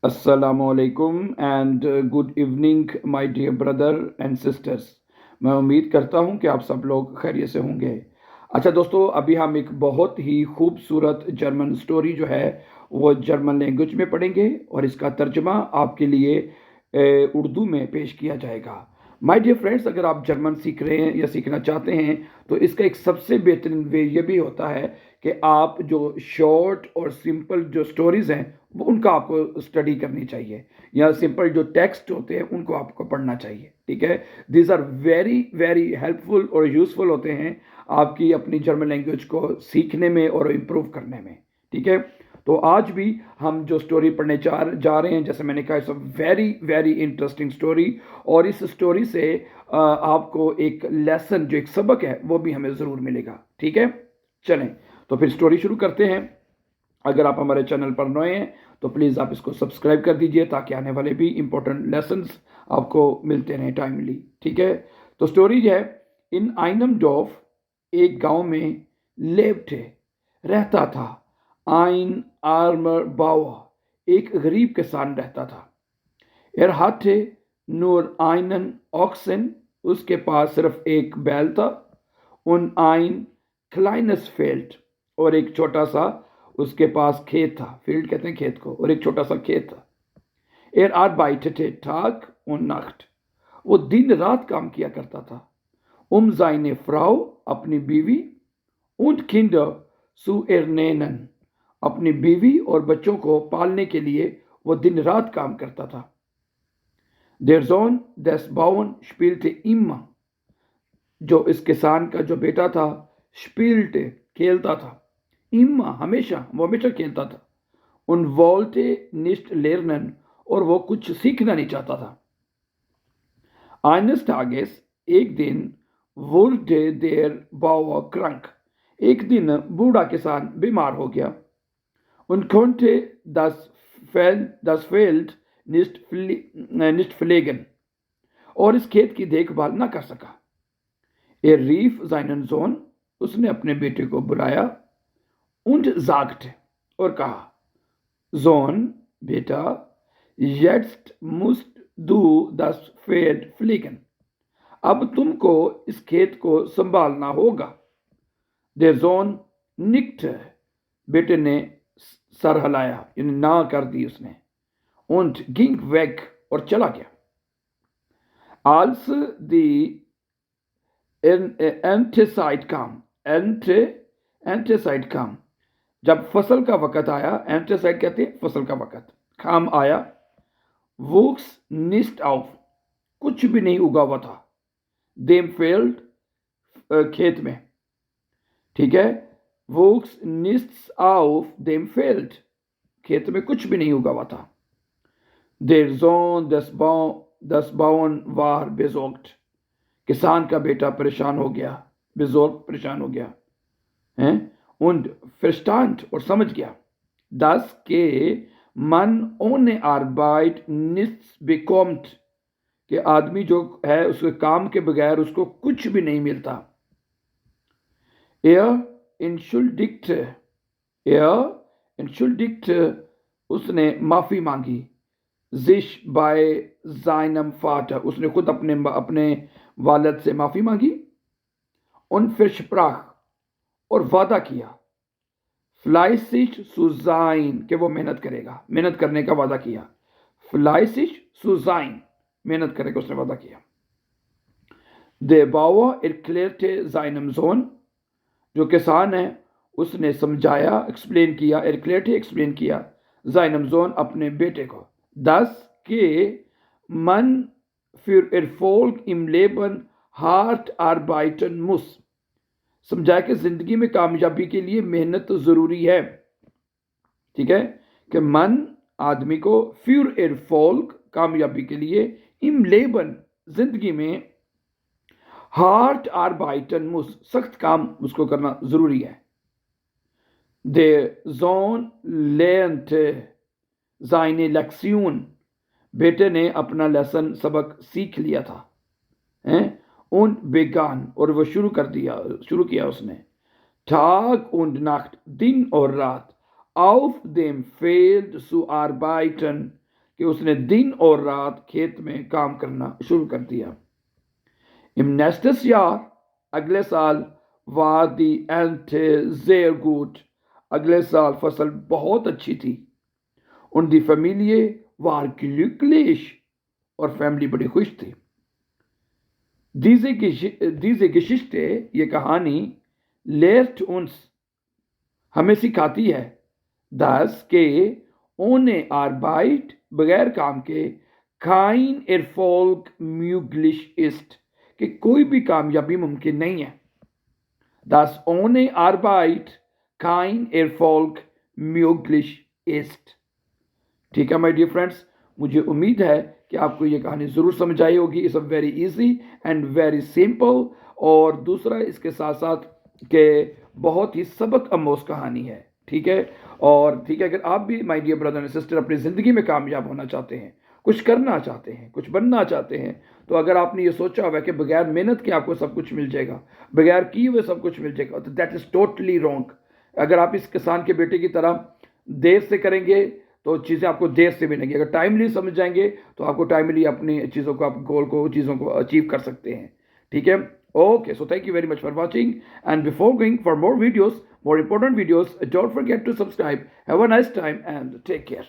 असलकुम and good evening my dear brother and sisters. मैं उम्मीद करता हूँ कि आप सब लोग खैरियत से होंगे। अच्छा दोस्तों, अभी हम एक बहुत ही खूबसूरत जर्मन स्टोरी जो है वो जर्मन लैंग्वेज में पढ़ेंगे और इसका तर्जमा आपके लिए उर्दू में पेश किया जाएगा। माय डियर फ्रेंड्स, अगर आप जर्मन सीख रहे हैं या सीखना चाहते हैं तो इसका एक सबसे बेहतरीन वे ये भी होता है कि आप जो शॉर्ट और सिंपल जो स्टोरीज हैं वो उनका आपको स्टडी करनी चाहिए, या सिंपल जो टेक्स्ट होते हैं उनको आपको पढ़ना चाहिए। ठीक है, these are very very helpful और यूजफुल होते हैं आपकी अपनी जर्मन लैंग्वेज को सीखने में और इम्प्रूव करने में। ठीक है, तो आज भी हम जो स्टोरी पढ़ने जा रहे हैं, जैसे मैंने कहा, it's a very very interesting story. और इस स्टोरी से आपको एक लेसन, जो एक सबक है, वो भी हमें ज़रूर मिलेगा। ठीक है, चलें तो फिर स्टोरी शुरू करते हैं। अगर आप हमारे चैनल पर नए हैं तो प्लीज़ आप इसको सब्सक्राइब कर दीजिए ताकि आने वाले भी इंपॉर्टेंट लेसन्स आपको मिलते रहें टाइमली। ठीक है, तो स्टोरी है, इन आइनम डॉफ, एक गांव में, लेफ्टे, रहता था, आइन आर्मर बावा, एक गरीब किसान रहता था। एर हाथे नूर आइनन ऑक्सन, उसके पास सिर्फ एक बैल था। उन आइन क्लाइनस फील्ड, और एक छोटा सा उसके पास खेत था। फील्ड कहते हैं खेत को, और एक छोटा सा खेत था। एर arbeitete Tag und Nacht, वो दिन रात काम किया करता था। seine Frau, अपनी बीवी, und Kinder zu ernähren, अपनी बीवी और बच्चों को पालने के लिए वो दिन रात काम करता था। Der Sohn des Bauern spielte immer, जो इस किसान का जो बेटा था, spielte, खेलता था, immer, हमेशा, वो हमेशा खेलता था। und wollte nicht lernen, और वो कुछ सीखना नहीं चाहता था। eines Tages, एक दिन, wurde der Bauer krank, एक दिन बूढ़ा किसान बीमार हो गया। und konnte das Feld nicht pflegen, और इस खेत की देखभाल न कर सका। Er rief seinen Sohn, उसने अपने बेटे को बुलाया, und sagte, और कहा, Sohn, बेटा, jetzt musst du das Feld pflegen, अब तुमको इस खेत को संभालना होगा। Der Sohn nickte, बेटे ने सर हिलाया, यानी ना कर दी उसने। und ging weg, और चला गया। als die Erntezeit kam, Erntezeit kam, जब फसल का वक़्त आया, एंटेसाइड कहते हैं फसल का वक़्त, काम आया, wuchs nicht auf, कुछ भी नहीं उगा हुआ था, dem Feld, खेत में। ठीक है, wuchs nichts auf dem Feld, खेत में कुछ भी नहीं उगा हुआ था। Der Sohn des Bauern war besorgt, किसान का बेटा परेशान हो गया, besorgt, परेशान हो गया है। und verstand, और समझ गया, dass के man ohne Arbeit nichts bekommt, कि आदमी जो है उसके काम के बगैर उसको कुछ भी नहीं मिलता। entschuldigte, उसने माफी मांगी, sich bei seinem Vater, उसने खुद अपने वालिद से माफी मांगी। und versprach, और वादा किया, fleißig zu sein, कि वो मेहनत करेगा, मेहनत करने का वादा किया। fleißig zu sein, मेहनत करेगा, उसने वादा किया। Der Bauer erklärte seinem Sohn, जो किसान है उसने समझाया, एक्सप्लेन किया, erklärte, एक्सप्लेन किया, seinem Sohn, अपने बेटे को, dass के man für Erfolg im Leben hart arbeiten muss, समझाया कि जिंदगी में कामयाबी के लिए मेहनत तो जरूरी है। ठीक है, कि मन, आदमी को, für Erfolg, कामयाबी के लिए, im Leben, जिंदगी में, hart arbeiten muss, सख्त काम उसको करना जरूरी है। Der Sohn lernte seine Lektion, बेटे ने अपना लेसन, सबक सीख लिया था, हैं? und begann, और वो शुरू किया उसने, Tag und Nacht, दिन और रात, auf dem Feld zu arbeiten, کہ اس نے دن اور رات کھیت میں کام کرنا شروع کر دیا. Im nächstes Jahr, اگلے سال, war die Ernte sehr gut. اگلے سال فصل بہت اچھی تھی. Und die Familie war glücklich. اور فیملی بڑی خوش تھی. Diese Geschichte, یہ کہانی, lehrt uns, ہمیں سکھاتی ہے, dass کہ ohne Arbeit, بغیر کام کے, kein Erfolg möglich ist, کہ کوئی بھی کامیابی ممکن نہیں ہے. dass ohne Arbeit kein Erfolg möglich ist. ٹھیک ہے مائی ڈیئر فرینڈس, مجھے امید ہے کہ آپ کو یہ کہانی ضرور سمجھ آئی ہوگی. It's a very easy and very simple, اور دوسرا اس کے ساتھ ساتھ کہ بہت ہی سبق آموز کہانی ہے. ٹھیک ہے, اور ٹھیک ہے, اگر آپ بھی my dear brother and sister اپنی زندگی میں کامیاب ہونا چاہتے ہیں, کچھ کرنا چاہتے ہیں, کچھ بننا چاہتے ہیں, تو اگر آپ نے یہ سوچا ہوا کہ بغیر محنت کے آپ کو سب کچھ مل جائے گا, بغیر کیے ہوئے سب کچھ مل جائے گا, تو دیٹ از ٹوٹلی رانگ. اگر آپ اس کسان کے بیٹے کی طرح دیر سے کریں گے تو چیزیں آپ کو دیر سے ملیں گی. اگر ٹائملی سمجھ جائیں گے تو آپ کو ٹائملی اپنی چیزوں کو, آپ گول کو, چیزوں کو اچیو کر سکتے ہیں. ٹھیک ہے, okay. So thank you very much for watching, and before going for more videos, more important videos, don't forget to subscribe. Have a nice time and take care.